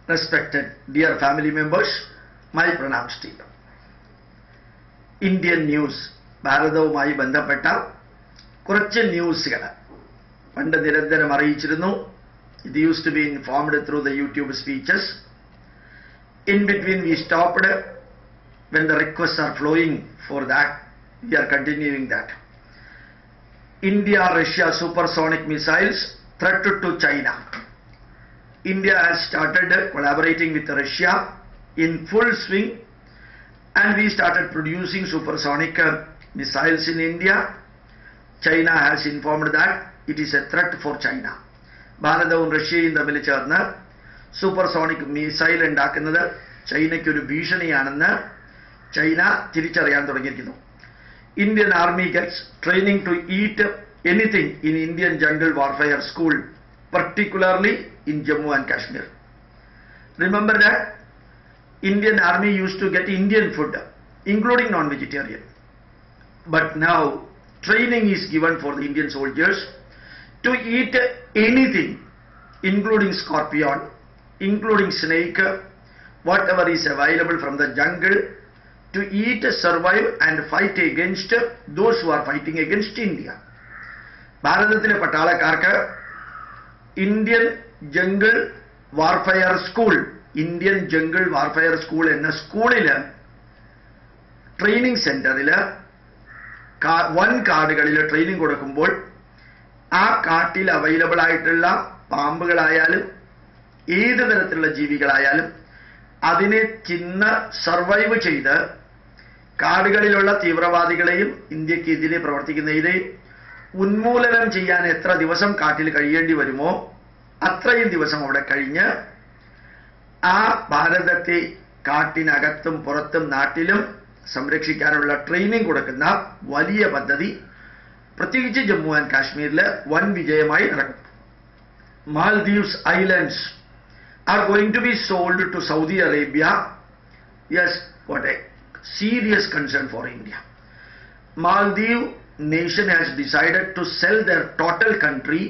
respected dear family members, my pranams to you. Indian news, ഭാരതവുമായി ബന്ധപ്പെട്ട കുറച്ച് ന്യൂസുകൾ പണ്ട് നിരന്തരം അറിയിച്ചിരുന്നു. It used to be informed through the YouTube speeches. In between we stopped when the requests are flowing for that. We are continuing that. India-Russia supersonic missiles threat to China. India has started collaborating with Russia in full swing, and we started producing supersonic missiles in India. China has informed that it is a threat for China. ഭാരതവും റഷ്യയും തമ്മിൽ ചേർന്ന് supersonic missile ഉണ്ടാക്കുന്നത് ചൈനയ്ക്ക് ഒരു ഭീഷണിയാണെന്ന് China തിരിച്ചറിയാൻ തുടങ്ങിയിരിക്കുന്നു. Indian Army gets training to eat anything in Indian jungle warfare school, particularly in Jammu and Kashmir. Remember that Indian Army used to get Indian food, including non-vegetarian. But now training is given for the Indian soldiers to eat anything, including scorpion, including snake, whatever is available from the jungle, to eat, survive and fight against those who are fighting against India. ഭാരതത്തിലെ പട്ടാളക്കാർക്ക് Indian jungle warfare school, Indian jungle warfare school എന്ന സ്കൂളിൽ training സെന്ററിൽ വൻ കാടുകളിൽ training കൊടുക്കുമ്പോൾ ആ കാട്ടിൽ അവൈലബിൾ ആയിട്ടുള്ള പാമ്പുകളായാലും ഏത് തരത്തിലുള്ള ജീവികളായാലും അതിനെ തിന്ന് സർവൈവ് ചെയ്ത് കാടുകളിലുള്ള തീവ്രവാദികളെയും ഇന്ത്യക്ക് എതിരെ പ്രവർത്തിക്കുന്നതിനെയും ഉന്മൂലനം ചെയ്യാൻ എത്ര ദിവസം കാട്ടിൽ കഴിയേണ്ടി വരുമോ അത്രയും ദിവസം അവിടെ കഴിഞ്ഞ് ആ ഭാരതത്തെ കാട്ടിനകത്തും പുറത്തും നാട്ടിലും സംരക്ഷിക്കാനുള്ള ട്രെയിനിങ് കൊടുക്കുന്ന വലിയ പദ്ധതി പ്രത്യേകിച്ച് ജമ്മു ആൻഡ് കാശ്മീരിൽ വൻ വിജയമായി നടക്കും. Maldives Islands are going to be sold to Saudi Arabia. Yes, what a serious concern for India. Maldives nation has decided to sell their total country,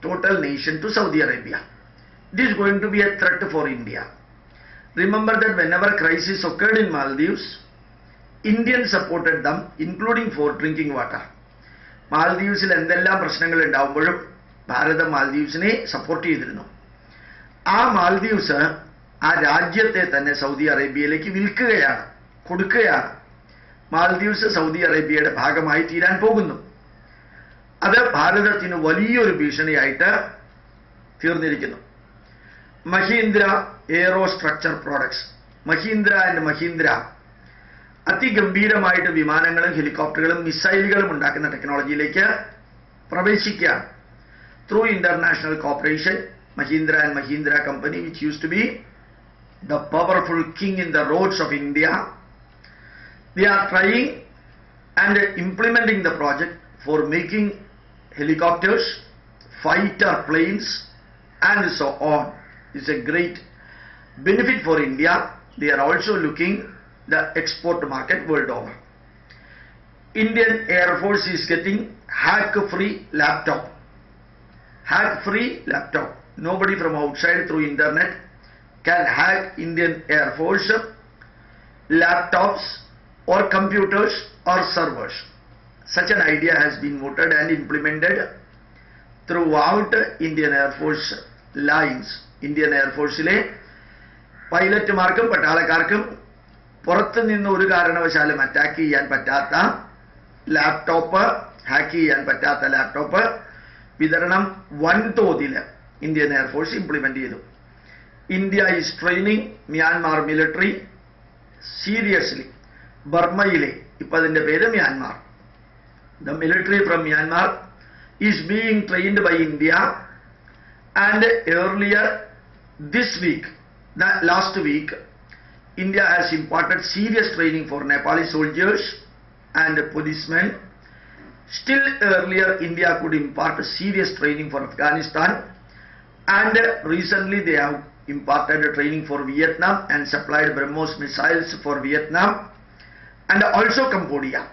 total nation to Saudi Arabia. This is going to be a threat for India. Remember that whenever crisis occurred in Maldives, Indians supported them, including for drinking water. മാൽദീവ്സിൽ എന്തെല്ലാം പ്രശ്നങ്ങൾ ഉണ്ടാവുമ്പോഴും ഭാരതം മാൽദീവ്സിനെ support ചെയ്തിരുന്നു. ആ മാൽദീവ്സ് ആ രാജ്യത്തെ തന്നെ Saudi അറേബ്യയിലേക്ക് വിൽക്കുകയാണ്, കൊടുക്കുകയാണ്. Maldives Saudi അറേബ്യയുടെ ഭാഗമായി തീരാൻ പോകുന്നു. അത് ഭാരതത്തിന് വലിയൊരു ഭീഷണിയായിട്ട് തീർന്നിരിക്കുന്നു. Mahindra aero structure products, Mahindra and Mahindra അതിഗംഭീരമായിട്ട് വിമാനങ്ങളും ഹെലികോപ്റ്ററുകളും മിസൈലുകളും ഉണ്ടാക്കുന്ന ടെക്നോളജിയിലേക്ക് പ്രവേശിക്കുകയാണ്. Through international corporation, Mahindra and Mahindra company which use to be the powerful king in the roads of India, they are trying and implementing the project for making helicopters, fighter planes and so on. It's a great benefit for India. They are also looking the export market world over. Indian Air Force is getting hack-free laptop. Hack-free laptop. Nobody from outside through internet can hack Indian Air Force laptops or computers or servers. Such an idea has been mooted and implemented throughout Indian Air Force lines. Indian Air Forceile പൈലറ്റുമാർക്കും പട്ടാളക്കാർക്കും പുറത്തു നിന്ന് ഒരു കാരണവശാലും attack ചെയ്യാൻ പറ്റാത്ത laptop, hack ചെയ്യാൻ പറ്റാത്ത laptop വിതരണം വൻതോതിൽ ഇന്ത്യൻ എയർഫോഴ്സ് ഇംപ്ലിമെന്റ് ചെയ്തു. India is training Myanmar military seriously. ബർമയിലെ, ഇപ്പൊ അതിന്റെ പേര് Myanmar, the military from Myanmar is being trained by India, and earlier this week, last week, India has imparted serious training for Nepali soldiers and policemen. Still earlier India could impart serious training for Afghanistan, and recently they have imparted training for Vietnam and supplied BrahMos missiles for Vietnam and also Cambodia.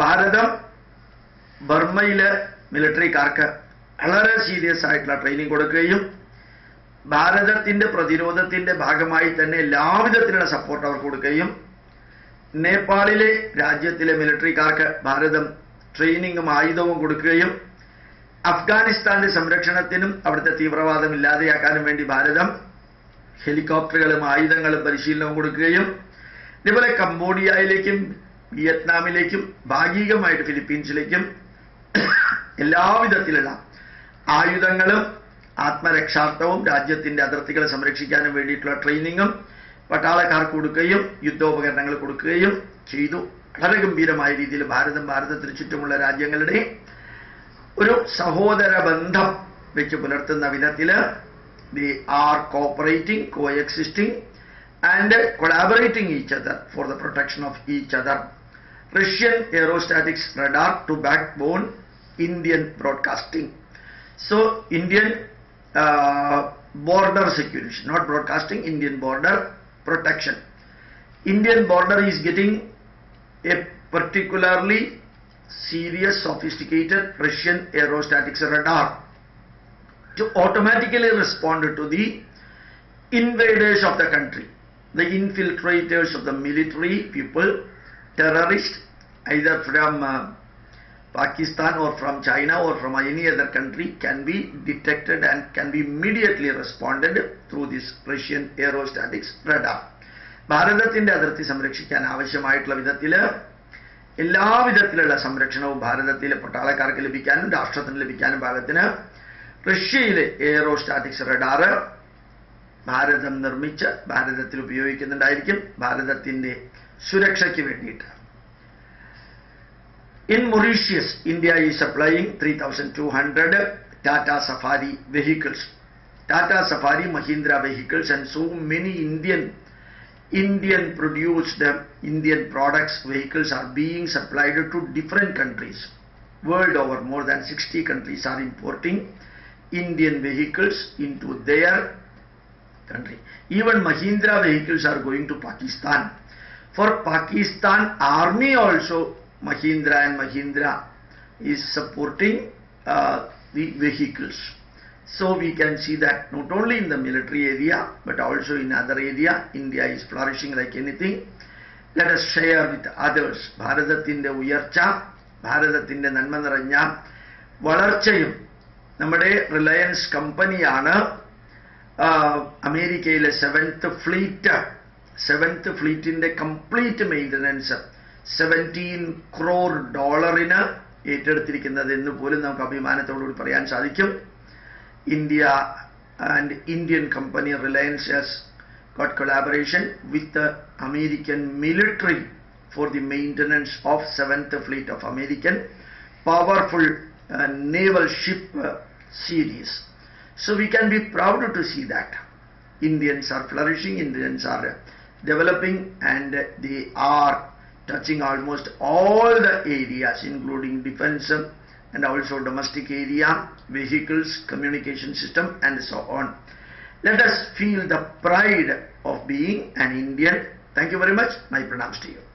ഭാരതം ബർമയിലെ മിലിറ്ററിക്കാർക്ക് വളരെ serious ആയിട്ടുള്ള training കൊടുക്കുകയും ഭാരതത്തിന്റെ പ്രതിരോധത്തിന്റെ ഭാഗമായി തന്നെ എല്ലാവിധത്തിലുള്ള support അവർ കൊടുക്കുകയും നേപ്പാളിലെ രാജ്യത്തിലെ മിലിറ്ററിക്കാർക്ക് ഭാരതം ട്രെയിനിങ്ങും ആയുധവും കൊടുക്കുകയും അഫ്ഗാനിസ്ഥാന്റെ സംരക്ഷണത്തിനും അവിടുത്തെ തീവ്രവാദം ഇല്ലാതെയാക്കാനും വേണ്ടി ഭാരതം ഹെലികോപ്റ്ററുകളും ആയുധങ്ങളും പരിശീലനവും കൊടുക്കുകയും ഇതുപോലെ കംബോഡിയയിലേക്കും വിയറ്റ്നാമിലേക്കും ഭാഗികമായിട്ട് ഫിലിപ്പീൻസിലേക്കും എല്ലാവിധത്തിലുള്ള ആയുധങ്ങളും ആത്മരക്ഷാർത്ഥവും രാജ്യത്തിന്റെ അതിർത്തികളെ സംരക്ഷിക്കാനും വേണ്ടിയിട്ടുള്ള ട്രെയിനിങ്ങും പട്ടാളക്കാർക്ക് കൊടുക്കുകയും യുദ്ധോപകരണങ്ങൾ കൊടുക്കുകയും ചെയ്തു. വളരെ ഗംഭീരമായ രീതിയിൽ ഭാരതത്തിന് ചുറ്റുമുള്ള രാജ്യങ്ങളുടെ ഒരു സഹോദര ബന്ധം വെച്ച് പുലർത്തുന്ന വിധത്തിൽ they are cooperating, coexisting and collaborating each other for the protection of each other. Russian aerostatics radar to backbone Indian broadcasting. So Indian border security, not broadcasting, Indian border protection. Indian border is getting a particularly serious, sophisticated Russian aerostatics radar to automatically respond to the invaders of the country, the infiltrators of the military people, terrorists, either from Pakistan or from China or from any other country, can be detected and can be immediately responded through this Russian aerostatics radar. ഭാരതത്തിന്റെ അതിർത്തി സംരക്ഷിക്കാൻ ആവശ്യമായിട്ടുള്ള വിധത്തിൽ എല്ലാവിധത്തിലുള്ള സംരക്ഷണവും ഭാരതത്തിലെ പട്ടാളക്കാർക്ക് ലഭിക്കാനും രാഷ്ട്രത്തിന് ലഭിക്കാനും പാകത്തിന് റഷ്യയിലെ എയറോസ്റ്റാറ്റിക്സ് റഡാർ ഭാരതം നിർമ്മിച്ച് ഭാരതത്തിൽ ഉപയോഗിക്കുന്നുണ്ടായിരിക്കും ഭാരതത്തിന്റെ സുരക്ഷയ്ക്ക് വേണ്ടിയിട്ട്. In Mauritius, India is supplying 3,200 Tata Safari vehicles. Tata Safari, Mahindra vehicles and so many Indian produced Indian products vehicles are being supplied to different countries. World over, more than 60 countries are importing Indian vehicles into their country. Even Mahindra vehicles are going to Pakistan. For Pakistan Army also, Mahindra and Mahindra is supporting the vehicles. So we can see that not only in the military area but also in other area, India is flourishing like anything. Let us share with others. ഭാരതത്തിന്റെ ഉയർച്ച, ഭാരതത്തിന്റെ നന്മ നിറഞ്ഞ വളർച്ചയും. നമ്മുടെ Reliance കമ്പനിയാണ് അമേരിക്കയിലെ seventh ഫ്ലീറ്റിന്റെ complete maintenance $17 crore ഏറ്റെടുത്തിരിക്കുന്നത് എന്ന് പോലും നമുക്ക് അഭിമാനത്തോടുകൂടി പറയാൻ സാധിക്കും. India and Indian company Reliance has got collaboration with the American military for the maintenance of 7th Fleet of American powerful naval ship series. So we can be proud to see that Indians are flourishing, Indians are developing, and they are touching almost all the areas including defense and also domestic area, vehicles, communication system and so on. Let us feel the pride of being an Indian. Thank you very much. My pranams to you.